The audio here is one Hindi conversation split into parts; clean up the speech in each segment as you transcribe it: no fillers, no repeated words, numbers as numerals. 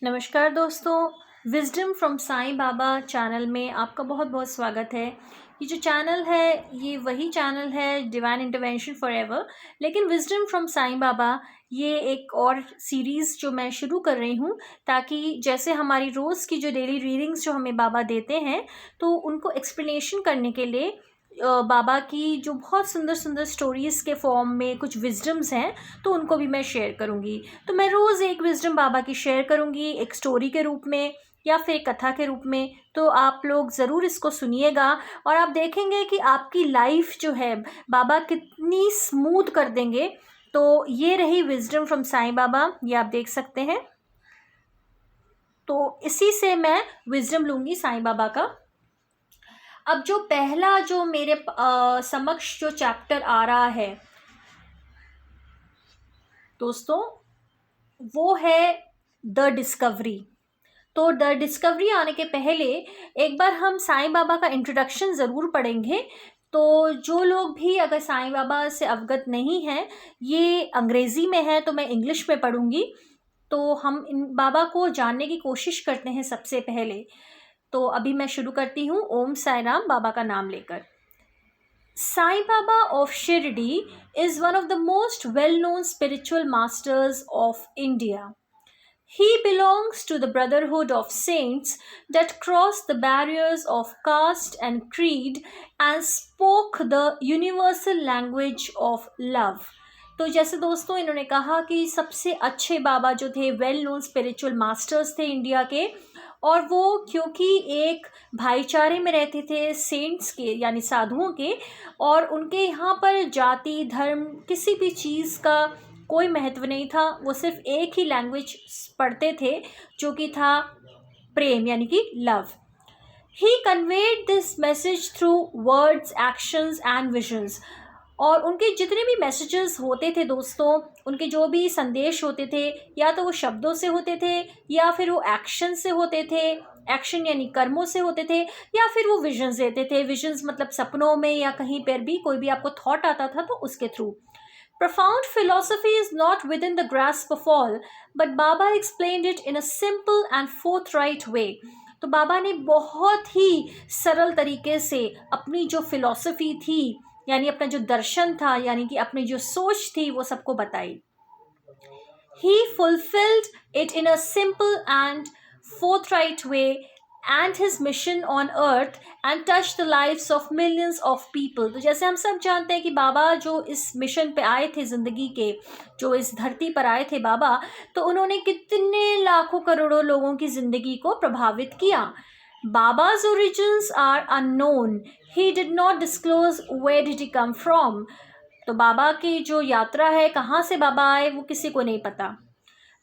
नमस्कार दोस्तों, wisdom from Sai Baba channel में आपका बहुत बहुत स्वागत है। ये जो चैनल है ये वही चैनल है डिवाइन इंटरवेंशन फॉरएवर, लेकिन विज़डम फ्रॉम साईं बाबा ये एक और सीरीज़ जो मैं शुरू कर रही हूँ, ताकि जैसे हमारी रोज़ की जो डेली रीडिंग्स जो हमें बाबा देते हैं तो उनको एक्सप्लेनेशन करने के लिए बाबा की जो बहुत सुंदर सुंदर स्टोरीज़ के फॉर्म में कुछ विजडम्स हैं तो उनको भी मैं शेयर करूँगी। तो मैं रोज़ एक विजडम बाबा की शेयर करूँगी, एक स्टोरी के रूप में या फिर कथा के रूप में। तो आप लोग ज़रूर इसको सुनिएगा और आप देखेंगे कि आपकी लाइफ जो है बाबा कितनी स्मूथ कर देंगे। तो ये रही विजडम फ्रॉम साईं बाबा, ये आप देख सकते हैं। तो इसी से मैं विजडम लूँगी साईं बाबा का। अब जो पहला जो मेरे समक्ष जो चैप्टर आ रहा है दोस्तों, वो है द डिस्कवरी। तो द डिस्कवरी आने के पहले एक बार हम साईं बाबा का इंट्रोडक्शन ज़रूर पढ़ेंगे। तो जो लोग भी अगर साईं बाबा से अवगत नहीं हैं, ये अंग्रेज़ी में है तो मैं इंग्लिश में पढ़ूंगी। तो हम इन बाबा को जानने की कोशिश करते हैं सबसे पहले। तो अभी मैं शुरू करती हूँ ओम साई राम बाबा का नाम लेकर। Sai Baba of Shirdi is one of the most well-known spiritual masters of India. He belongs to the brotherhood of saints that crossed the barriers of caste and creed and spoke the universal language of love. तो जैसे दोस्तों इन्होंने कहा कि सबसे अच्छे बाबा जो थे वेल नोन स्पिरिचुअल मास्टर्स थे इंडिया के, और वो क्योंकि एक भाईचारे में रहते थे सेंट्स के यानी साधुओं के, और उनके यहाँ पर जाति धर्म किसी भी चीज़ का कोई महत्व नहीं था। वो सिर्फ एक ही लैंग्वेज पढ़ते थे जो कि था प्रेम यानी कि love. He conveyed this message through words actions and visions. और उनके जितने भी मैसेजेस होते थे दोस्तों, उनके जो भी संदेश होते थे, या तो वो शब्दों से होते थे या फिर वो एक्शन से होते थे, एक्शन यानी कर्मों से होते थे, या फिर वो विजन्स देते थे। विजन्स मतलब सपनों में या कहीं पर भी कोई भी आपको थॉट आता था तो उसके through. Profound philosophy is not within the grasp of all, but Baba explained it in a simple and forthright way. तो बाबा ने बहुत ही सरल तरीके से अपनी जो फिलॉसफी थी यानी अपना जो दर्शन था यानी कि अपनी जो सोच थी वो सबको बताई। He fulfilled it in a simple and forthright way and his mission on earth and touched the lives of millions of people. तो जैसे हम सब जानते हैं कि बाबा जो इस मिशन पे आए थे ज़िंदगी के, जो इस धरती पर आए थे बाबा, तो उन्होंने कितने लाखों करोड़ों लोगों की ज़िंदगी को प्रभावित किया। Baba's origins are unknown. He did not disclose where did he come from. तो बाबा की जो यात्रा है, कहाँ से बाबा आए, वो किसी को नहीं पता।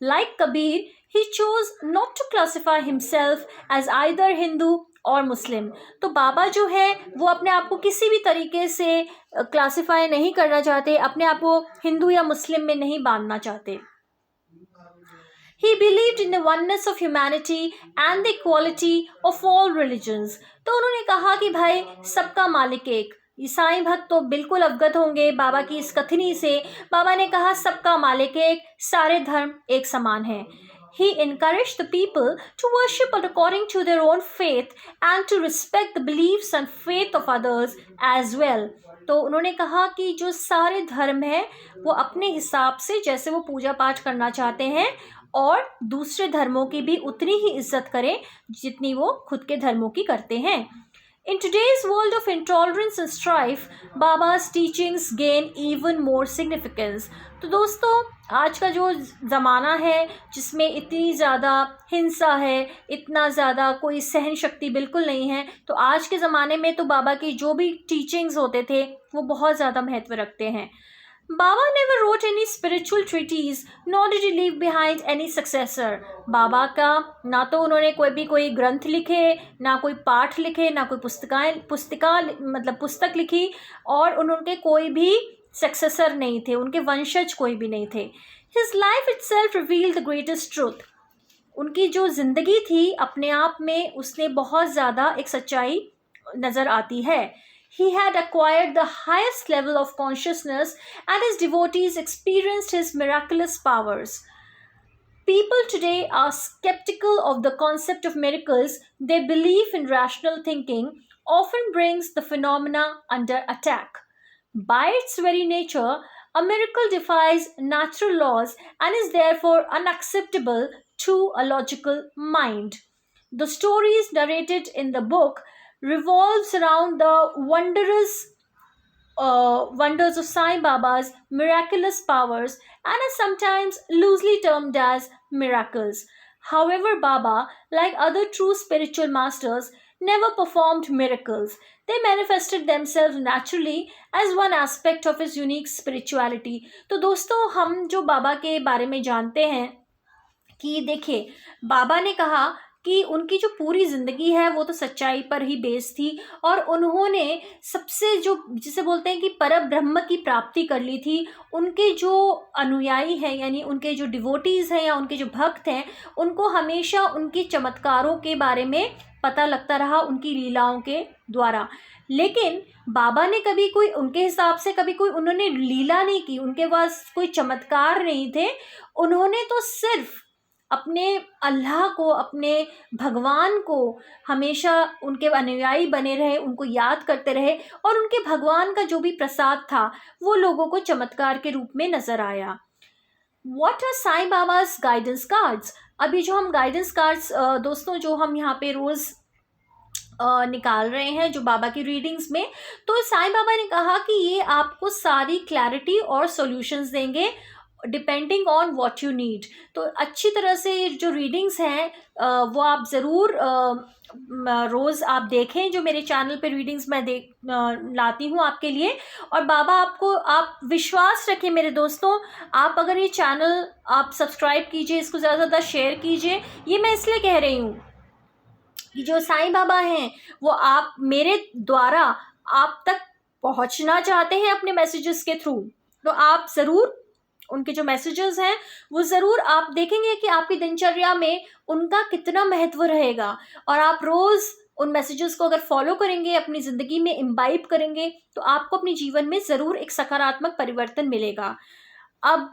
Like Kabir, he chose not to classify himself as either Hindu और मुस्लिम। तो बाबा जो है वो अपने आप को किसी भी तरीके से क्लासीफाई नहीं करना चाहते, अपने आप को हिंदू या मुस्लिम में नहीं बांधना चाहते। He believed in the oneness of humanity and the equality of all religions. तो उन्होंने कहा कि भाई सबका मालिक एक। ईसाई भक्त तो बिल्कुल अवगत होंगे बाबा की इस कथनी से। बाबा ने कहा सबका मालिक एक, सारे धर्म एक समान हैं। He encouraged the people to worship according to their own faith and to respect the beliefs and faith of others as well. तो उन्होंने कहा कि जो सारे धर्म हैं वो अपने हिसाब से जैसे वो पूजा पाठ करना चाहते हैं और दूसरे धर्मों की भी उतनी ही इज्जत करें जितनी वो खुद के धर्मों की करते हैं। In today's world of intolerance and strife, Baba's teachings gain even more significance. तो दोस्तों आज का जो ज़माना है जिसमें इतनी ज़्यादा हिंसा है, इतना ज़्यादा कोई सहन शक्ति बिल्कुल नहीं है, तो आज के ज़माने में तो बाबा की जो भी टीचिंग्स होते थे वो बहुत ज़्यादा महत्व रखते हैं। Baba never wrote any spiritual treatise, nor did he leave behind any successor. बाबा का ना तो उन्होंने कोई ग्रंथ लिखे, ना कोई पाठ लिखे, ना कोई पुस्तक लिखी, और उनके कोई भी सक्सेसर नहीं थे, उनके वंशज कोई भी नहीं थे। His life itself revealed the greatest truth. उनकी जो ज़िंदगी थी अपने आप में उसने बहुत ज़्यादा एक सच्चाई नज़र आती है। He had acquired the highest level of consciousness and his devotees experienced his miraculous powers. people today are skeptical of the concept of miracles, their belief in rational thinking often brings the phenomena under attack. By its very nature, a miracle defies natural laws and is therefore unacceptable to a logical mind. The stories narrated in the book revolves around the wonders of Sai Baba's miraculous powers and are sometimes loosely termed as miracles. However, Baba, like other true spiritual masters, never performed miracles. They manifested themselves naturally as one aspect of his unique spirituality. तो दोस्तों, हम जो बाबा के बारे में जानते हैं कि देखिए, बाबा ने कहा कि उनकी जो पूरी ज़िंदगी है वो तो सच्चाई पर ही बेस्ड थी और उन्होंने सबसे जो जिसे बोलते हैं कि परम ब्रह्म की प्राप्ति कर ली थी। उनके जो अनुयायी हैं यानी उनके जो डिवोटीज़ हैं या उनके जो भक्त हैं, उनको हमेशा उनके चमत्कारों के बारे में पता लगता रहा उनकी लीलाओं के द्वारा। लेकिन बाबा ने कभी कोई उनके हिसाब से कभी कोई उन्होंने लीला नहीं की, उनके पास कोई चमत्कार नहीं थे। उन्होंने तो सिर्फ अपने अल्लाह को, अपने भगवान को हमेशा उनके अनुयायी बने रहे, उनको याद करते रहे और उनके भगवान का जो भी प्रसाद था वो लोगों को चमत्कार के रूप में नज़र आया। What are Sai Baba's guidance cards? अभी जो हम गाइडेंस कार्ड्स दोस्तों जो हम यहाँ पे रोज़ निकाल रहे हैं जो बाबा की रीडिंग्स में, तो साई बाबा ने कहा कि ये आपको सारी क्लैरिटी और सॉल्यूशंस देंगे depending on what you need. तो अच्छी तरह से जो रीडिंग्स हैं वो आप ज़रूर रोज़ आप देखें, जो मेरे चैनल पे रीडिंग्स मैं लाती हूँ आपके लिए। और बाबा आपको, आप विश्वास रखें मेरे दोस्तों, आप अगर ये चैनल आप सब्सक्राइब कीजिए, इसको ज़्यादा से ज़्यादा शेयर कीजिए। ये मैं इसलिए कह रही हूँ कि जो साईं बाबा हैं वो आप मेरे द्वारा आप तक पहुंचना चाहते हैं अपने मैसेजेस के थ्रू, तो आप ज़रूर उनके जो मैसेजेस हैं वो ज़रूर आप देखेंगे कि आपकी दिनचर्या में उनका कितना महत्व रहेगा। और आप रोज़ उन मैसेजेस को अगर फॉलो करेंगे, अपनी ज़िंदगी में इम्बाइब करेंगे, तो आपको अपने जीवन में ज़रूर एक सकारात्मक परिवर्तन मिलेगा। अब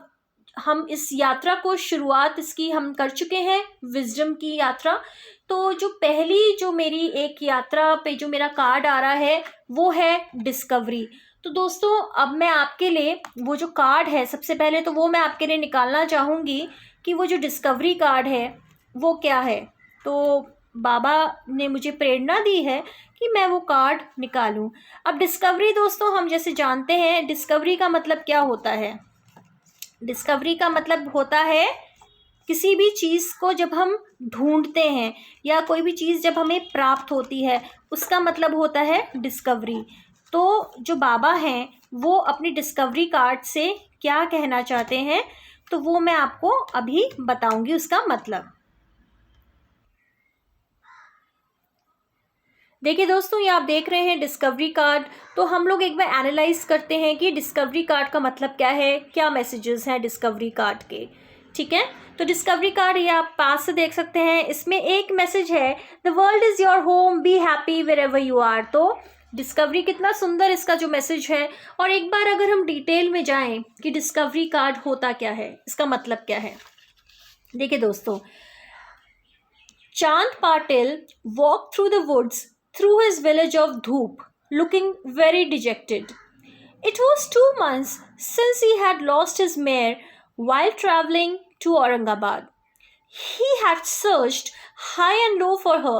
हम इस यात्रा को शुरुआत इसकी हम कर चुके हैं, विजडम की यात्रा। तो जो पहली जो मेरी एक यात्रा पे जो मेरा कार्ड आ रहा है वो है डिस्कवरी। तो दोस्तों अब मैं आपके लिए वो जो कार्ड है, सबसे पहले तो वो मैं आपके लिए निकालना चाहूँगी कि वो जो डिस्कवरी कार्ड है वो क्या है। तो बाबा ने मुझे प्रेरणा दी है कि मैं वो कार्ड निकालूं। अब डिस्कवरी दोस्तों हम जैसे जानते हैं, डिस्कवरी का मतलब क्या होता है? डिस्कवरी का मतलब होता है किसी भी चीज़ को जब हम ढूंढते हैं या कोई भी चीज़ जब हमें प्राप्त होती है, उसका मतलब होता है डिस्कवरी। तो जो बाबा हैं वो अपनी डिस्कवरी कार्ड से क्या कहना चाहते हैं, तो वो मैं आपको अभी बताऊंगी उसका मतलब। देखिए दोस्तों, ये आप देख रहे हैं डिस्कवरी कार्ड। तो हम लोग एक बार एनालाइज करते हैं कि डिस्कवरी कार्ड का मतलब क्या है, क्या मैसेजेस हैं डिस्कवरी कार्ड के। ठीक है, तो डिस्कवरी कार्ड ये आप पास से देख सकते हैं। इसमें एक मैसेज है, the world is your home, be happy wherever you are. तो डिस्कवरी कितना सुंदर इसका जो मैसेज है। और एक बार अगर हम डिटेल में जाएं कि डिस्कवरी कार्ड होता क्या है, इसका मतलब क्या है, देखिए दोस्तों, Chand Patil walk through the woods through his village of Dhoop, looking very dejected. It was 2 months since he had lost his mare while travelling to Aurangabad. He had searched high and low for her,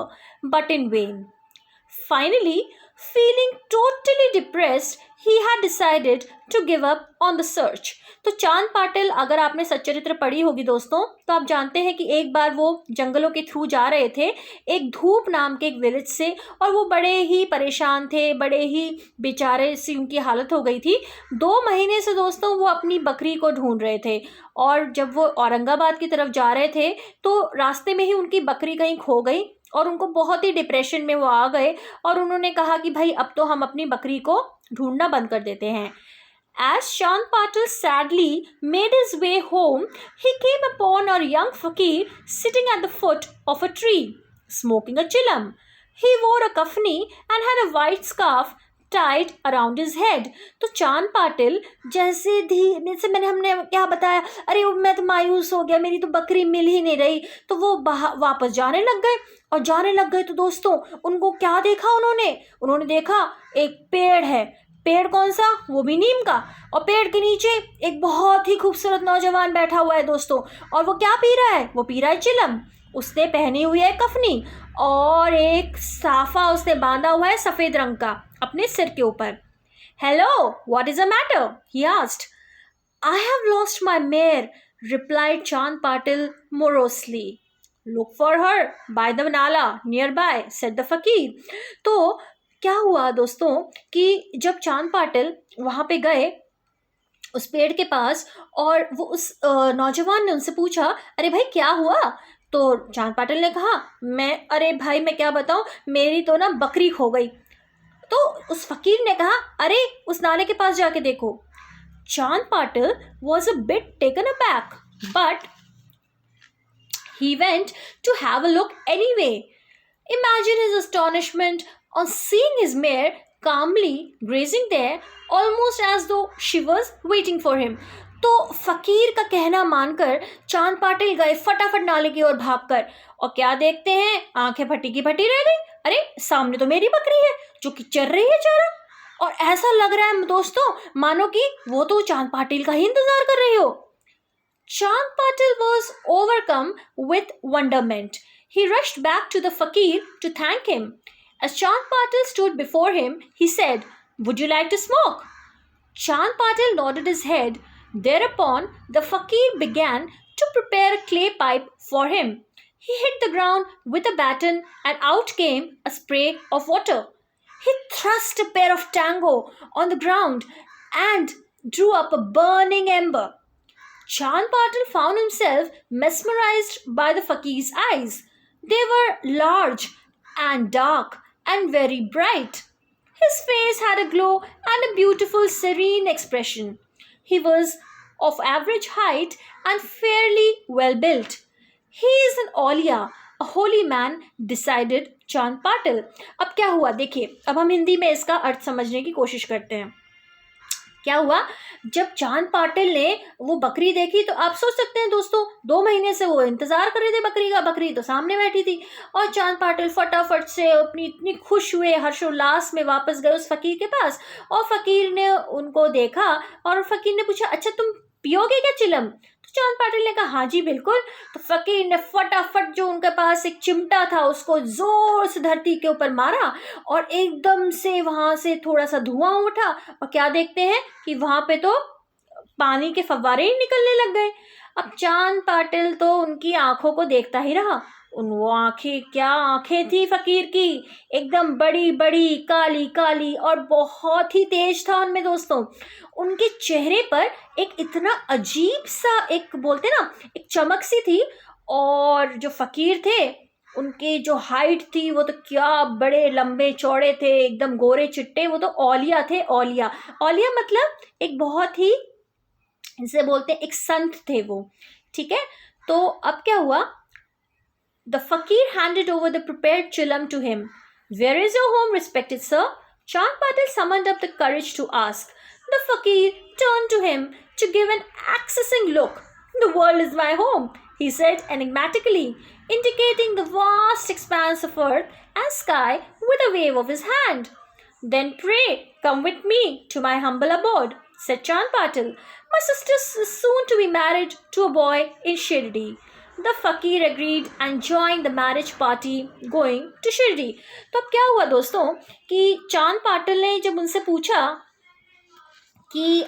but in vain. Finally, feeling totally depressed, he had decided to give up on the search. तो चांद पाटिल, अगर आपने सच्चरित्र पढ़ी होगी दोस्तों, तो आप जानते हैं कि एक बार वो जंगलों के थ्रू जा रहे थे एक धूप नाम के एक विलेज से, और वो बड़े ही परेशान थे, बड़े ही बेचारे सी उनकी हालत हो गई थी। 2 महीने से दोस्तों वो अपनी बकरी को ढूंढ रहे थे, और जब वो औरंगाबाद की तरफ जा रहे थे तो रास्ते में ही उनकी बकरी कहीं खो गई और उनको बहुत ही डिप्रेशन में वो आ गए और उन्होंने कहा कि भाई अब तो हम अपनी बकरी को ढूंढना बंद कर देते हैं। As Chand Patil sadly made his way home, he came upon a young fakir sitting at the foot of a tree, smoking a chillam. He wore a kafni and had a white scarf tied around his head. तो चांद पाटिल जैसे हमने क्या बताया, अरे मैं तो मायूस हो गया, मेरी तो बकरी मिल ही नहीं रही, तो वो वापस जाने लग गए। और जाने लग गए तो दोस्तों उनको क्या देखा उन्होंने देखा एक पेड़ है। पेड़ कौन सा? वो भी नीम का। और पेड़ के नीचे एक बहुत ही खूबसूरत नौजवान बैठा हुआ है दोस्तों। और वो क्या पी रहा है? वो पी रहा है चिलम। उसने पहनी हुई है कफनी और एक साफा उसने बांधा हुआ है सफेद रंग का अपने सिर के ऊपर। Hello, what is the matter? He asked. I have lost my mare, replied Chand Patil morosely. Look for her by the नाला नियर बाय, सेड द फकीर। तो क्या हुआ दोस्तों कि जब चांद पाटिल वहां पे गए उस पेड़ के पास, और वो उस नौजवान ने उनसे पूछा, अरे भाई क्या हुआ? तो चांद पाटिल ने कहा, अरे भाई मैं क्या बताऊं, मेरी तो ना बकरी खो गई। तो उस फकीर ने कहा, अरे उस नाले के पास जाके देखो। चांद Patil was a bit taken aback, but he went to have a look anyway. Imagine his astonishment on seeing his mare calmly grazing there, almost as though she was waiting for him. तो फकीर का कहना मानकर चांद पाटिल गए फटाफट नाले की ओर भागकर, और क्या देखते हैं, आंखें फटी की फटी रह गई। अरे सामने तो मेरी बकरी है जो कि चर रही है चारा, और ऐसा लग रहा है दोस्तों मानो कि वो तो चांद पाटिल का ही इंतजार कर रही हो। चांद Patil was overcome with wonderment. He rushed back to the fakir to thank him. As Chand Patil stood before him, he said, "Would you like to smoke?" Chand Patil nodded his head. Thereupon, the fakir began to prepare a clay pipe for him. He hit the ground with a baton, and out came a spray of water. He thrust a pair of tango on the ground and drew up a burning ember. Chand Patil found himself mesmerized by the fakir's eyes. They were large and dark and very bright. His face had a glow and a beautiful, serene expression. He was of average height and fairly well built. He is an aulia, a holy man, decided चांद पाटिल। अब क्या हुआ देखिए, अब हम हिंदी में इसका अर्थ समझने की कोशिश करते हैं। क्या हुआ, जब चांद पाटिल ने वो बकरी देखी तो आप सोच सकते हैं दोस्तों 2 महीने से वो इंतजार कर रहे थे बकरी का, बकरी तो सामने बैठी थी। और चांद पाटिल फटाफट से अपनी इतनी खुश हुए हर्षोल्लास में वापस गए उस फकीर के पास, और फकीर ने उनको देखा और फकीर ने पूछा, अच्छा तुम पियोगे क्या चिलम? तो चांद पाटिल ने कहा, हाँ जी बिल्कुल। तो फकीर ने फटाफट जो उनके पास एक चिमटा था उसको जोर से धरती के ऊपर मारा, और एकदम से वहां से थोड़ा सा धुआं उठा, और क्या देखते हैं कि वहां पे तो पानी के फव्वारे ही निकलने लग गए। अब चांद पाटिल तो उनकी आंखों को देखता ही रहा। वो आंखें, क्या आंखें थी फकीर की, एकदम बड़ी बड़ी काली काली, और बहुत ही तेज था उनमें दोस्तों। उनके चेहरे पर एक इतना अजीब सा, एक बोलते ना, एक चमक सी थी। और जो फकीर थे उनके जो हाइट थी वो तो क्या बड़े लंबे चौड़े थे, एकदम गोरे चिट्टे, वो तो औलिया थे। औलिया, औलिया मतलब एक बहुत ही, इसे बोलते हैं एक संत थे वो, ठीक है। तो अब क्या हुआ, the fakir handed over the prepared chilam to him. Where is your home, respected sir? Chand Patil summoned up the courage to ask. The fakir turned to him to give an accusing look. The world is my home, he said enigmatically, indicating the vast expanse of earth and sky with a wave of his hand. Then pray come with me to my humble abode, said Chand Patil. My sister is soon to be married to a boy in Shirdi. The fakir agreed and joined the marriage party going to Shirdi. तो अब क्या हुआ दोस्तों कि चांद पाटिल ने जब उनसे पूछा कि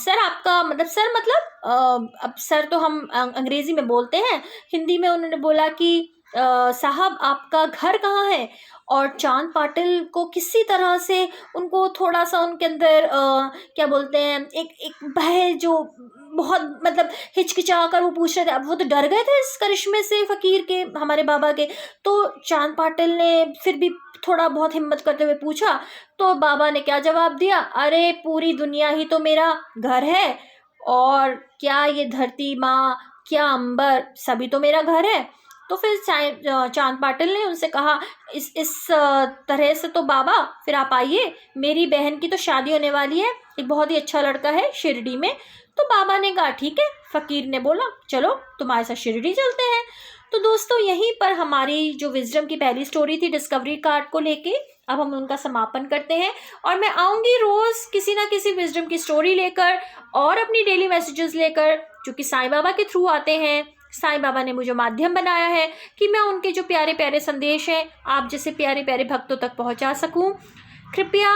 सर आपका मतलब, सर मतलब अब सर तो हम अंग्रेजी में बोलते हैं, हिंदी में उन्होंने बोला कि साहब आपका घर कहाँ है? और चांद पाटिल को किसी तरह से उनको थोड़ा सा उनके अंदर क्या बोलते हैं, एक भय, जो बहुत मतलब हिचकिचा कर वो पूछ रहे थे। अब वो तो डर गए थे इस करिश्मे से फकीर के, हमारे बाबा के। तो चांद पाटिल ने फिर भी थोड़ा बहुत हिम्मत करते हुए पूछा, तो बाबा ने क्या जवाब दिया, अरे पूरी दुनिया ही तो मेरा घर है, और क्या ये धरती माँ, क्या अंबर, सभी तो मेरा घर है। तो फिर चांद पाटिल ने उनसे कहा, इस तरह से तो बाबा फिर आप आइए, मेरी बहन की तो शादी होने वाली है, एक बहुत ही अच्छा लड़का है शिरडी में। तो बाबा ने कहा ठीक है। फ़कीर ने बोला चलो तुम्हारे साथ शिरडी चलते हैं। तो दोस्तों यहीं पर हमारी जो विजडम की पहली स्टोरी थी डिस्कवरी कार्ड को लेके, अब हम उनका समापन करते हैं। और मैं आऊँगी रोज़ किसी ना किसी विजडम की स्टोरी लेकर और अपनी डेली मैसेजेस लेकर, जो कि साईं बाबा के थ्रू आते हैं। साईं बाबा ने मुझे माध्यम बनाया है कि मैं उनके जो प्यारे प्यारे संदेश हैं आप जैसे प्यारे प्यारे भक्तों तक पहुंचा सकूं। कृपया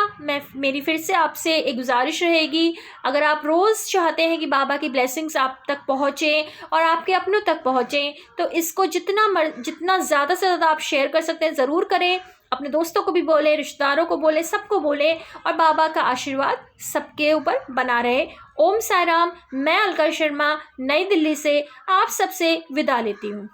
मेरी फिर से आपसे एक गुजारिश रहेगी, अगर आप रोज़ चाहते हैं कि बाबा की ब्लेसिंग्स आप तक पहुँचें और आपके अपनों तक पहुँचें, तो इसको जितना ज़्यादा से ज़्यादा आप शेयर कर सकते हैं ज़रूर करें। अपने दोस्तों को भी बोलें, रिश्तेदारों को बोलें, सबको बोलें, और बाबा का आशीर्वाद सबके ऊपर बना रहे। ओम साई राम। मैं अलका शर्मा नई दिल्ली से आप सबसे विदा लेती हूँ।